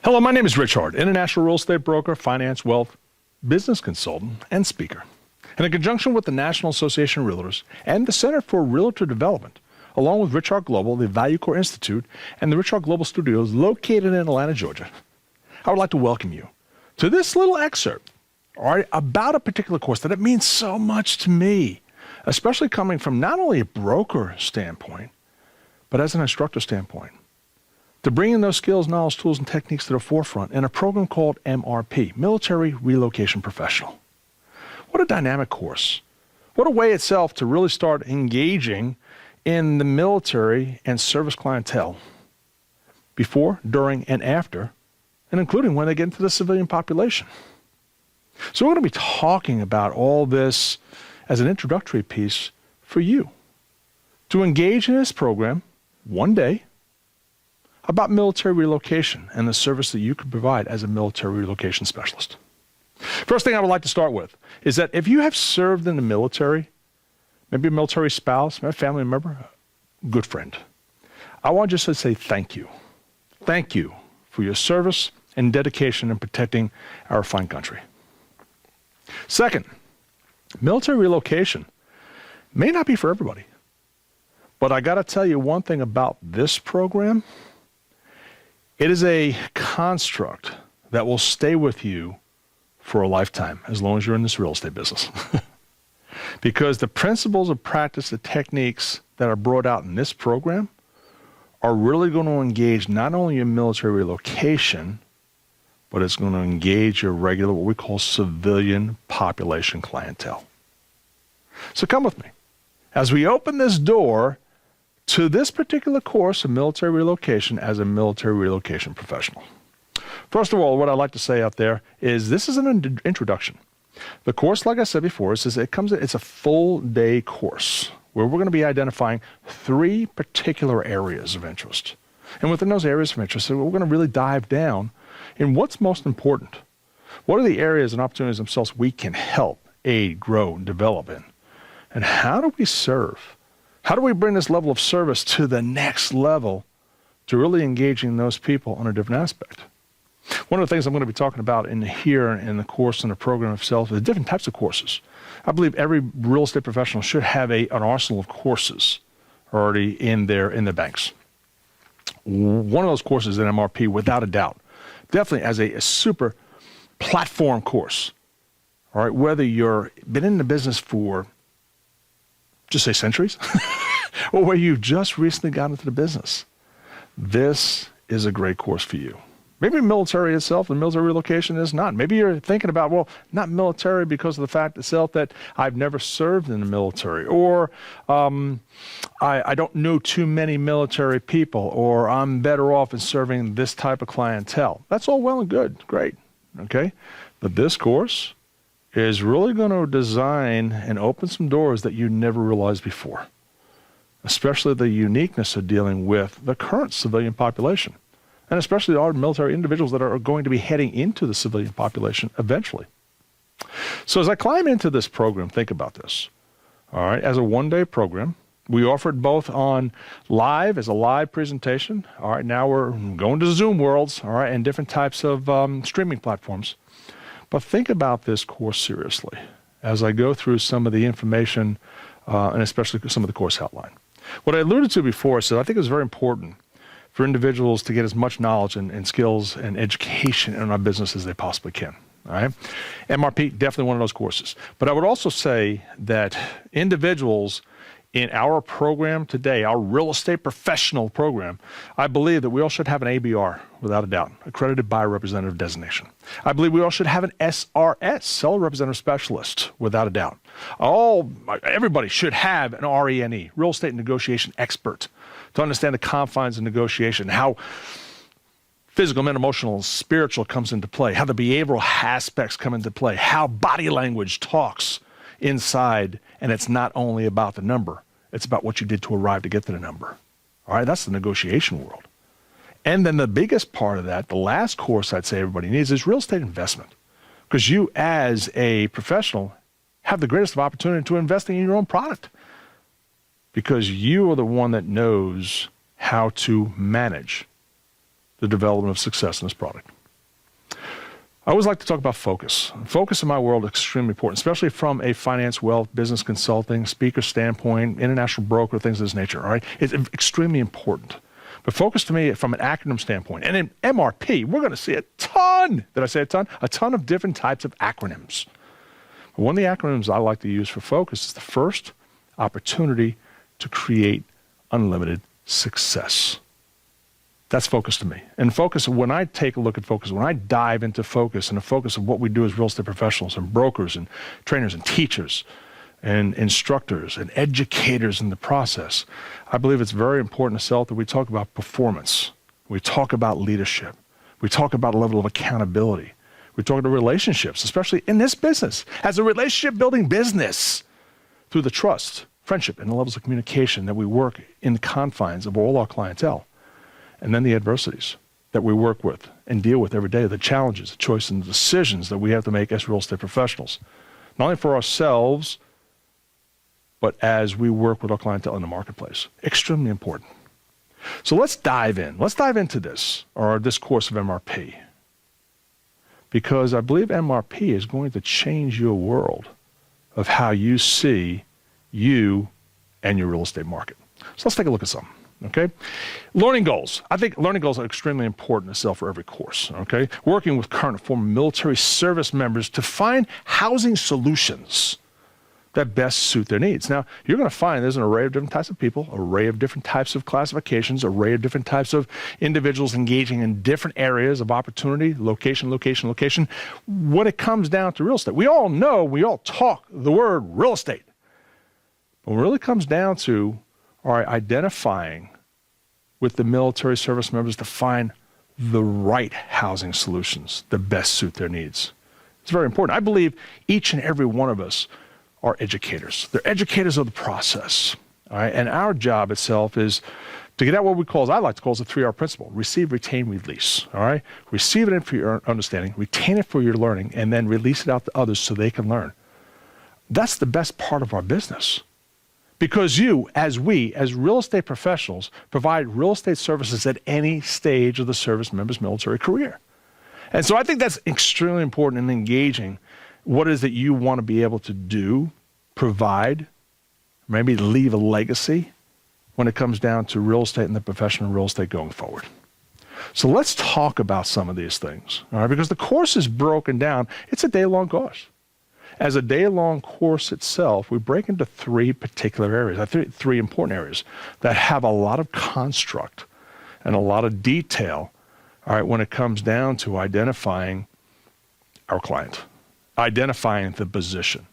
Hello, my name is Rich Hart, international real estate broker, finance, wealth, business consultant, and speaker. And in conjunction with the National Association of Realtors and the Center for Realtor Development, along with Rich Hart Global, the Value Core Institute, and the Rich Hart Global Studios located in Atlanta, Georgia, I would like to welcome you to this little excerpt, all right, about a particular course that it means so much to me, especially coming from not only a broker standpoint, but as an instructor standpoint, to bring in those skills, knowledge, tools, and techniques to the forefront in a program called MRP, Military Relocation Professional. What a dynamic course. What a way itself to really start engaging in the military and service clientele before, during, and after, and including when they get into the civilian population. So we're going to be talking about all this as an introductory piece for you to engage in this program one day about military relocation and the service that you can provide as a military relocation specialist. First thing I would like to start with is that if you have served in the military, maybe a military spouse, maybe a family member, good friend, I want just to say thank you. Thank you for your service and dedication in protecting our fine country. Second, military relocation may not be for everybody, but I got to tell you one thing about this program. It is a construct that will stay with you for a lifetime, as long as you're in this real estate business. Because the principles of practice, the techniques that are brought out in this program are really going to engage not only in military relocation, but it's going to engage your regular, what we call civilian population clientele. So come with me as we open this door to this particular course of military relocation as a military relocation professional. First of all, what I'd like to say out there is this is an introduction. The course, like I said before, it's a full day course where we're going to be identifying 3 particular areas of interest. And within those areas of interest, we're going to really dive down in what's most important. What are the areas and opportunities themselves we can help, aid, grow, and develop in? And how do we serve? How do we bring this level of service to the next level to really engaging those people on a different aspect? One of the things I'm going to be talking about in the course and the program itself is different types of courses. I believe every real estate professional should have an arsenal of courses already in their banks. One of those courses is an MRP, without a doubt. Definitely as a super platform course. All right, whether you've been in the business for, just say centuries, or where you've just recently got into the business, this is a great course for you. Maybe military itself and military relocation is not. Maybe you're thinking about, well, not military because of the fact itself that I've never served in the military, or I don't know too many military people, or I'm better off in serving this type of clientele. That's all well and good, great, okay? But this course is really going to design and open some doors that you never realized before, especially the uniqueness of dealing with the current civilian population, and especially our military individuals that are going to be heading into the civilian population eventually. So as I climb into this program, think about this. All right, as a one-day program, we offer it both on live, as a live presentation. All right, now we're going to Zoom worlds, all right, and different types of streaming platforms. But think about this course seriously as I go through some of the information and especially some of the course outline. What I alluded to before is that I think it's very important for individuals to get as much knowledge and skills and education in our business as they possibly can. All right? MRP, definitely one of those courses. But I would also say that individuals in our program today, our real estate professional program, I believe that we all should have an ABR, without a doubt, accredited buyer representative designation. I believe we all should have an SRS, seller representative specialist, without a doubt. Everybody should have an RENE, real estate negotiation expert, to understand the confines of negotiation, how physical, mental, emotional, and spiritual comes into play, how the behavioral aspects come into play, how body language talks inside, and it's not only about the number, it's about what you did to arrive to get to the number. All right, that's the negotiation world. And then the biggest part of that, the last course I'd say everybody needs, is real estate investment. Because you as a professional have the greatest of opportunity to investing in your own product. Because you are the one that knows how to manage the development of success in this product. I always like to talk about focus. Focus in my world is extremely important, especially from a finance, wealth, business consulting, speaker standpoint, international broker, things of this nature, all right? It's extremely important. But focus to me from an acronym standpoint. And in MRP, we're going to see a ton, did I say a ton? A ton of different types of acronyms. But one of the acronyms I like to use for focus is the first opportunity to create unlimited success. That's focus to me. And focus, when I take a look at focus, when I dive into focus and the focus of what we do as real estate professionals and brokers and trainers and teachers and instructors and educators in the process, I believe it's very important to sell that we talk about performance. We talk about leadership. We talk about a level of accountability. We talk about relationships, especially in this business, as a relationship building business, through the trust, friendship, and the levels of communication that we work in the confines of all our clientele. And then the adversities that we work with and deal with every day, the challenges, the choices, and the decisions that we have to make as real estate professionals, not only for ourselves, but as we work with our clientele in the marketplace. Extremely important. So let's dive in. Let's dive into this, or this course of MRP, because I believe MRP is going to change your world of how you see you and your real estate market. So let's take a look at some. Okay, learning goals. I think learning goals are extremely important to sell for every course. Okay, working with current and former military service members to find housing solutions that best suit their needs. Now, you're going to find there's an array of different types of people, array of different types of classifications, array of different types of individuals engaging in different areas of opportunity, location. When it comes down to real estate, we all know, we all talk the word real estate. But when it really comes down to identifying with the military service members to find the right housing solutions that best suit their needs. It's very important. I believe each and every one of us are educators. They're educators of the process. All right? And our job itself is to get out what we call, as I like to call, the 3R principle: receive, retain, release. All right? Receive it in for your understanding, retain it for your learning, and then release it out to others so they can learn. That's the best part of our business. Because you, as real estate professionals, provide real estate services at any stage of the service member's military career. And so I think that's extremely important in engaging what it is that you want to be able to do, provide, maybe leave a legacy when it comes down to real estate and the professional real estate going forward. So let's talk about some of these things, all right? Because the course is broken down. It's a day-long course. As a day-long course itself, we break into three particular areas, three important areas that have a lot of construct and a lot of detail, all right, when it comes down to identifying our client, identifying the position,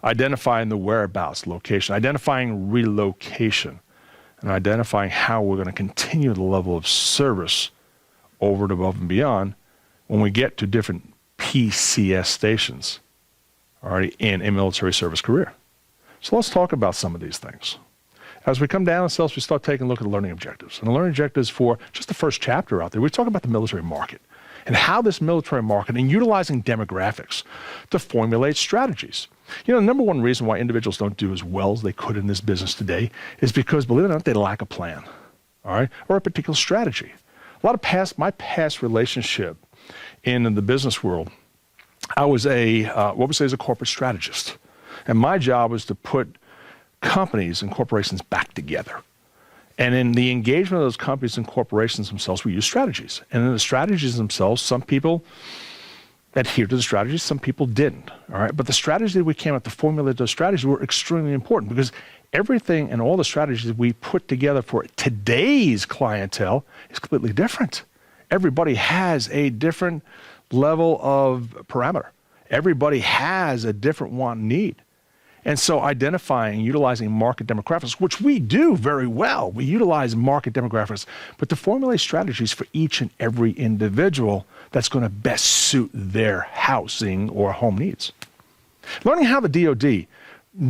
identifying the whereabouts, location, identifying relocation, and identifying how we're going to continue the level of service over and above and beyond when we get to different PCS stations. Already in a military service career. So let's talk about some of these things. As we come down in sales, we start taking a look at the learning objectives. And the learning objectives for just the first chapter out there, we talk about the military market and how this military market and utilizing demographics to formulate strategies. You know, the number one reason why individuals don't do as well as they could in this business today is because, believe it or not, they lack a plan, all right, or a particular strategy. A lot of my past relationship in the business world, I was what we say is a corporate strategist. And my job was to put companies and corporations back together. And in the engagement of those companies and corporations themselves, we use strategies. And in the strategies themselves, some people adhered to the strategies, some people didn't. All right. But the strategies that we came up to formulate those strategies were extremely important because everything and all the strategies we put together for today's clientele is completely different. Everybody has a different level of parameter. Everybody has a different want and need. And so identifying, utilizing market demographics, which we do very well, we utilize market demographics, but to formulate strategies for each and every individual that's going to best suit their housing or home needs. Learning how the DoD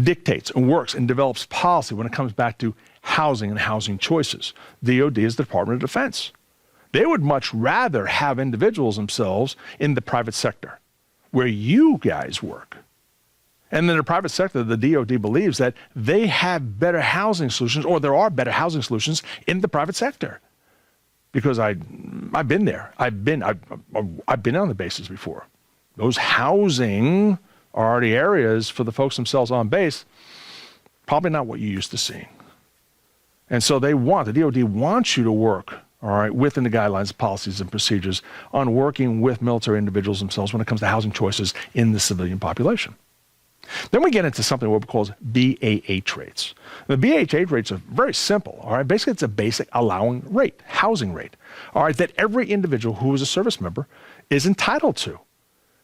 dictates and works and develops policy when it comes back to housing and housing choices. DoD is the Department of Defense. They would much rather have individuals themselves in the private sector where you guys work. And in the private sector, the DoD believes that they have better housing solutions, or there are better housing solutions in the private sector. Because I've been there. I've been on the bases before. those housing already areas for the folks themselves on base, probably not what you used to seeing. And so the DoD wants you to work, all right, within the guidelines, policies, and procedures on working with military individuals themselves when it comes to housing choices in the civilian population. Then we get into something what we call BAH rates. The BAH rates are very simple, all right? Basically, it's a basic allowing rate, housing rate, all right, that every individual who is a service member is entitled to.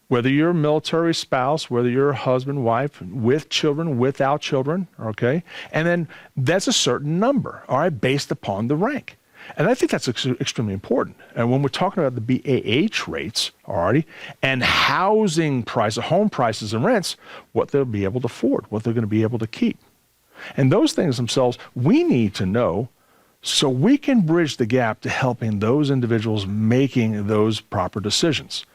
Whether you're a military spouse, whether you're a husband, wife, with children, without children, okay? And then that's a certain number, all right, based upon the rank. And I think that's extremely important. And when we're talking about the BAH rates already and housing prices, home prices and rents, what they'll be able to afford, what they're going to be able to keep. And those things themselves, we need to know so we can bridge the gap to helping those individuals making those proper decisions.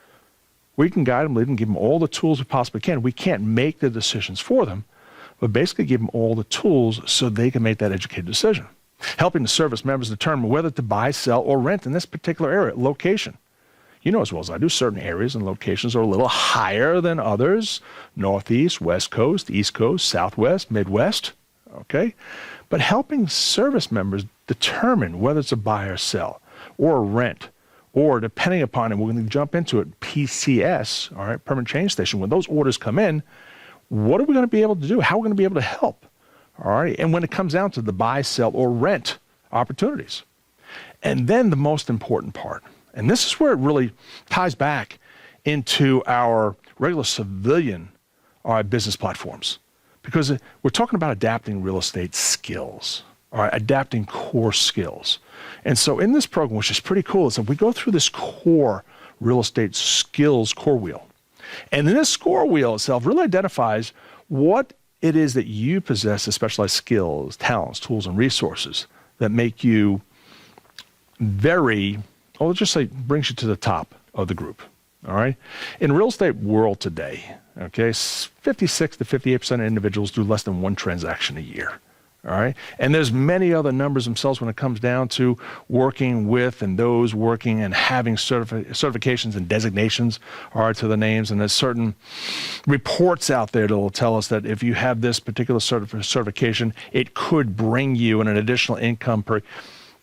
We can guide them, lead them, give them all the tools we possibly can. We can't make the decisions for them, but basically give them all the tools so they can make that educated decision. Helping the service members determine whether to buy, sell, or rent in this particular area, location. You know as well as I do, certain areas and locations are a little higher than others. Northeast, West Coast, East Coast, Southwest, Midwest, okay? But helping service members determine whether it's a buy or sell, or a rent, or depending upon, and we're going to jump into it, PCS, all right, permanent change station, when those orders come in, what are we going to be able to do? How are we going to be able to help? All right, and when it comes down to the buy, sell, or rent opportunities. And then the most important part, and this is where it really ties back into our regular civilian business platforms, because we're talking about adapting real estate skills, all right, adapting core skills. And so in this program, which is pretty cool, is that we go through this core real estate skills core wheel. And then this score wheel itself really identifies what it is that you possess as specialized skills, talents, tools, and resources that make you let's just say brings you to the top of the group, all right? In real estate world today, okay, 56 to 58% of individuals do less than one transaction a year, all right? And there's many other numbers themselves when it comes down to working with and those working and having certifications and designations are to the names. And there's certain reports out there that will tell us that if you have this particular certification, it could bring you an additional income per.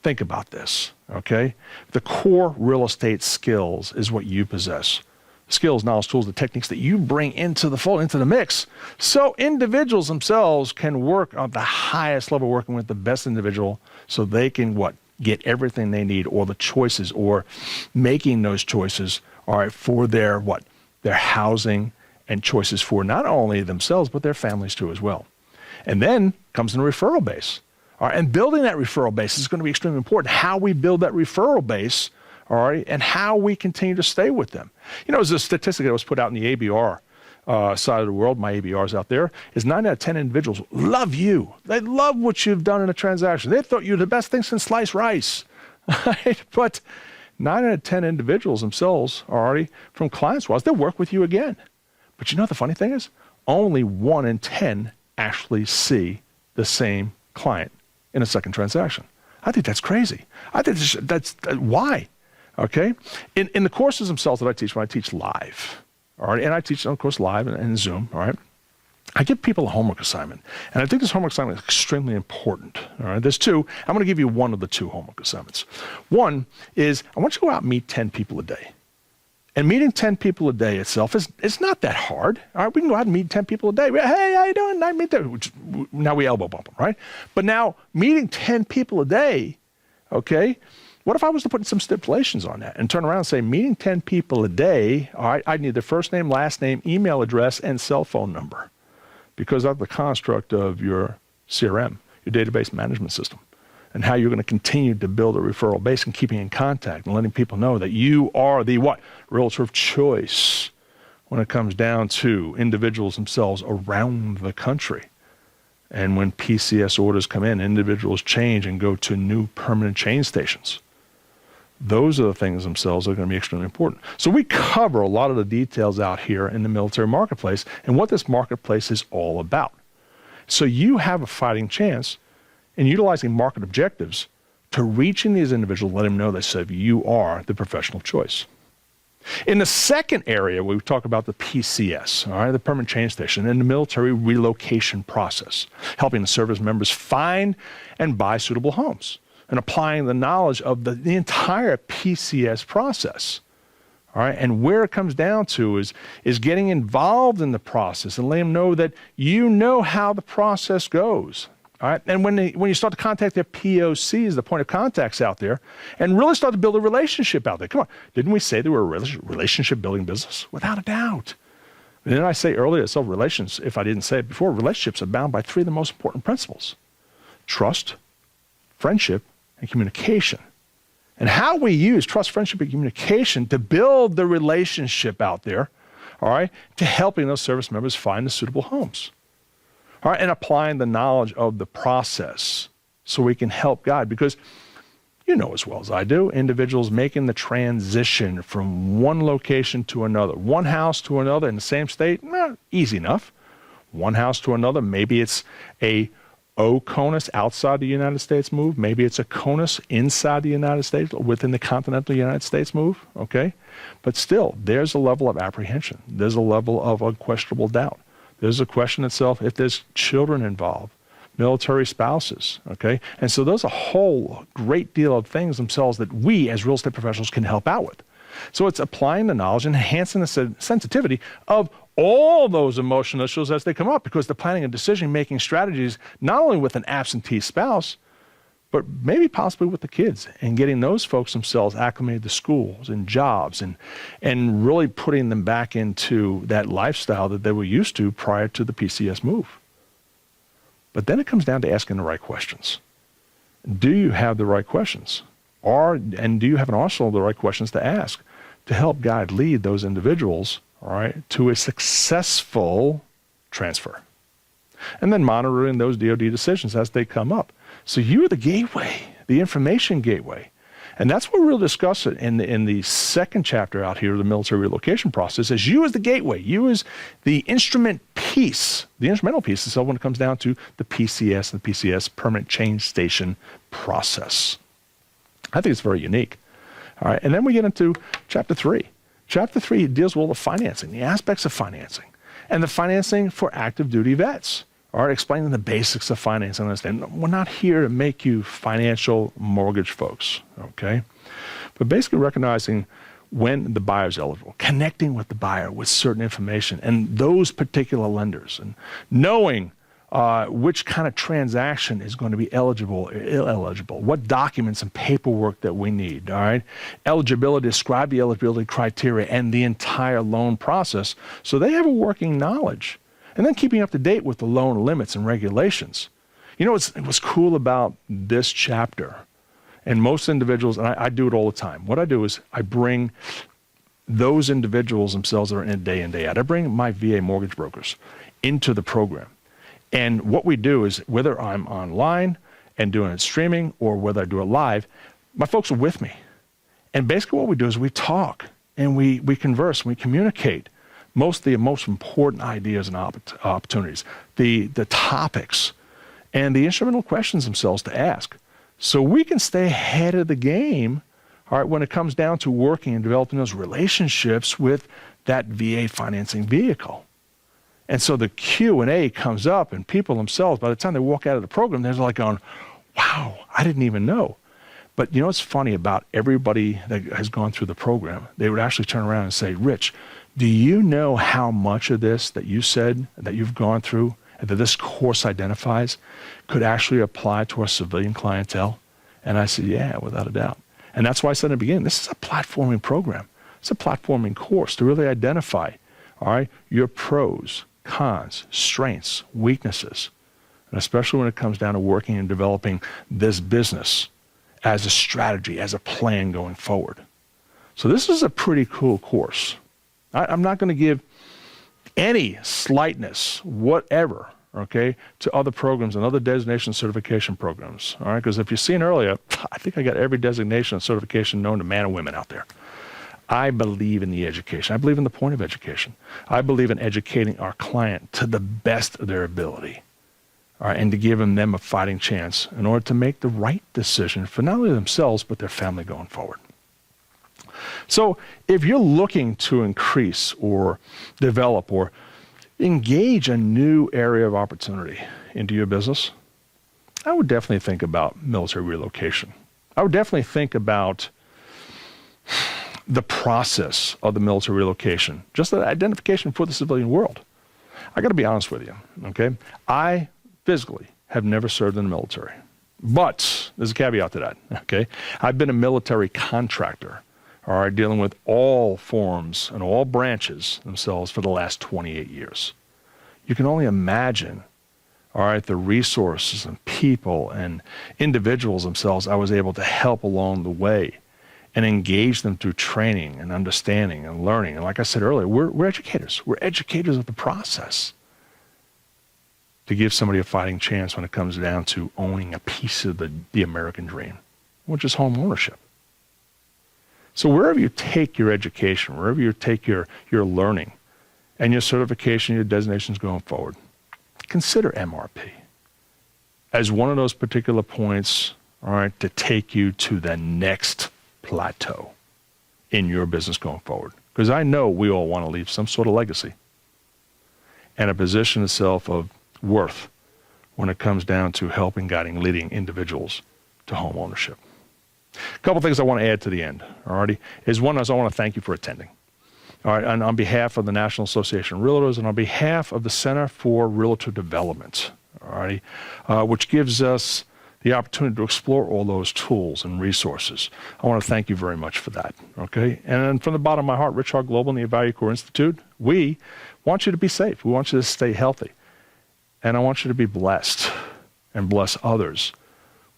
Think about this, okay? The core real estate skills is what you possess. Skills, knowledge, tools, the techniques that you bring into the fold, into the mix. So individuals themselves can work on the highest level, working with the best individual so they can get everything they need, or the choices, or making those choices, all right, for their housing and choices for not only themselves, but their families too as well. And then comes in a referral base. All right, and building that referral base is going to be extremely important. How we build that referral base, all right, and how we continue to stay with them. You know, there's a statistic that was put out in the ABR side of the world, my ABRs out there, is 9 out of 10 individuals love you. They love what you've done in a transaction. They thought you're the best thing since sliced rice, right? But 9 out of 10 individuals themselves already, from clients-wise, they'll work with you again. But you know what the funny thing is? Only 1 in 10 actually see the same client in a second transaction. I think that's crazy. I think that's why? Okay, in the courses themselves that I teach, when I teach live, all right, and I teach, of course, live and Zoom, all right, I give people a homework assignment, and I think this homework assignment is extremely important, all right. There's two. I'm going to give you one of the two homework assignments. One is I want you to go out and meet 10 people a day. And meeting 10 people a day itself is not that hard. All right, we can go out and meet 10 people a day. Hey, how you doing? I meet them. Now we elbow bump them, right? But now meeting 10 people a day, okay, what if I was to put some stipulations on that and turn around and say, meeting 10 people a day, all right, I need their first name, last name, email address, and cell phone number, because of the construct of your CRM, your database management system, and how you're going to continue to build a referral base and keeping in contact and letting people know that you are the realtor of choice when it comes down to individuals themselves around the country. And when PCS orders come in, individuals change and go to new permanent change stations. Those are the things themselves that are going to be extremely important. So we cover a lot of the details out here in the military marketplace and what this marketplace is all about. So you have a fighting chance in utilizing market objectives to reaching these individuals, let them know that you are the professional choice. In the second area, we talk about the PCS, all right, the permanent change station, and the military relocation process, helping the service members find and buy suitable homes and applying the knowledge of the entire PCS process. All right, and where it comes down to is getting involved in the process and letting them know that you know how the process goes. All right, and when you start to contact their POCs, the point of contacts out there, and really start to build a relationship out there. Come on, didn't we say they were a relationship building business? Without a doubt. And then I say earlier, if I didn't say it before, relationships are bound by three of the most important principles: trust, friendship, and communication. And how we use trust, friendship, and communication to build the relationship out there, all right, to helping those service members find the suitable homes. All right, and applying the knowledge of the process so we can help guide. Because you know as well as I do, individuals making the transition from one location to another, one house to another in the same state, easy enough. One house to another, maybe it's a CONUS outside the United States move. Maybe it's a CONUS inside the United States, within the continental United States move, okay? But still, there's a level of apprehension. There's a level of unquestionable doubt. There's a question itself if there's children involved, military spouses, okay? And so there's a whole great deal of things themselves that we as real estate professionals can help out with. So it's applying the knowledge and enhancing the sensitivity of all those emotional issues as they come up, because the planning and decision-making strategies, not only with an absentee spouse, but maybe possibly with the kids, and getting those folks themselves acclimated to schools and jobs and really putting them back into that lifestyle that they were used to prior to the PCS move. But then it comes down to asking the right questions. Do you have the right questions? And do you have an arsenal of the right questions to ask to help guide, lead those individuals, all right, to a successful transfer? And then monitoring those DoD decisions as they come up. So you're the gateway, the information gateway. And that's what we'll discuss it in the second chapter out here, the military relocation process, is you as the gateway, you as the instrumental piece is when it comes down to the PCS and the PCS permanent change station process. I think it's very unique. All right, and then we get into chapter 3. Chapter 3 deals with all the financing, the aspects of financing, and the financing for active duty vets. All right, explaining the basics of finance. Understand, we're not here to make you financial mortgage folks, okay? But basically recognizing when the buyer's eligible, connecting with the buyer with certain information and those particular lenders, and knowing which kind of transaction is going to be eligible or ineligible, what documents and paperwork that we need, all right? Eligibility, describe the eligibility criteria and the entire loan process so they have a working knowledge. And then keeping up to date with the loan limits and regulations. You know, what's cool about this chapter, and most individuals, and I do it all the time, what I do is I bring those individuals themselves that are in it day in, day out. I bring my VA mortgage brokers into the program. And what we do is, whether I'm online and doing it streaming or whether I do it live, my folks are with me. And basically what we do is we talk and we converse, and we communicate the most important ideas and opportunities, the topics, and the instrumental questions themselves to ask. So we can stay ahead of the game, all right, when it comes down to working and developing those relationships with that VA financing vehicle. And so the Q&A comes up, and people themselves, by the time they walk out of the program, they're like going, wow, I didn't even know. But you know what's funny about everybody that has gone through the program? They would actually turn around and say, Rich, do you know how much of this that you said that you've gone through and that this course identifies could actually apply to our civilian clientele? And I said, yeah, without a doubt. And that's why I said in the beginning, this is a platforming program. It's a platforming course to really identify, all right, your pros, cons, strengths, weaknesses, and especially when it comes down to working and developing this business as a strategy, as a plan going forward. So this is a pretty cool course. I'm not going to give any slightness, whatever, okay, to other programs and other designation certification programs, all right? Because if you've seen earlier, I think I got every designation and certification known to man and women out there. I believe in the education. I believe in the point of education. I believe in educating our client to the best of their ability, all right, and to giving them a fighting chance in order to make the right decision for not only themselves, but their family going forward. So if you're looking to increase or develop or engage a new area of opportunity into your business, I would definitely think about military relocation. I would definitely think about the process of the military relocation, just the identification for the civilian world. I got to be honest with you, okay? I physically have never served in the military, but there's a caveat to that, okay? I've been a military contractor, all right, dealing with all forms and all branches themselves for the last 28 years. You can only imagine, all right, the resources and people and individuals themselves I was able to help along the way and engage them through training and understanding and learning. And like I said earlier, we're educators. We're educators of the process to give somebody a fighting chance when it comes down to owning a piece of the American dream, which is home ownership. So wherever you take your education, wherever you take your learning and your certification, your designations going forward, consider MRP as one of those particular points, all right, to take you to the next plateau in your business going forward. Because I know we all want to leave some sort of legacy and a position itself of worth when it comes down to helping, guiding, leading individuals to home ownership. A couple things I want to add to the end, all righty, is one is I want to thank you for attending. All right, and on behalf of the National Association of Realtors and on behalf of the Center for Realtor Development, all righty, which gives us the opportunity to explore all those tools and resources. I want to thank you very much for that, okay? And from the bottom of my heart, Rich Hart Global and the Value Core Institute, we want you to be safe. We want you to stay healthy. And I want you to be blessed and bless others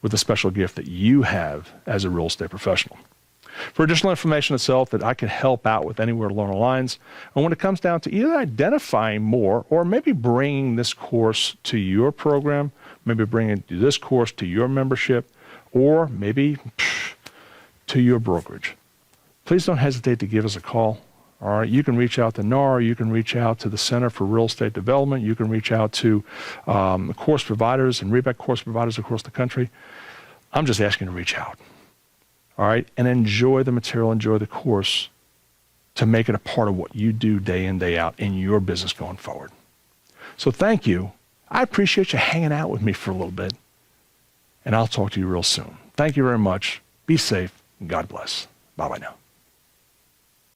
with the special gift that you have as a real estate professional. For additional information itself that I can help out with anywhere along the lines, and when it comes down to either identifying more or maybe bringing this course to your program, maybe bringing this course to your membership, or maybe to your brokerage, please don't hesitate to give us a call. All right, you can reach out to NAR, you can reach out to the Center for Real Estate Development, you can reach out to course providers and rebate course providers across the country. I'm just asking you to reach out. All right, and enjoy the material, enjoy the course to make it a part of what you do day in, day out in your business going forward. So thank you. I appreciate you hanging out with me for a little bit, and I'll talk to you real soon. Thank you very much. Be safe, and God bless. Bye-bye now.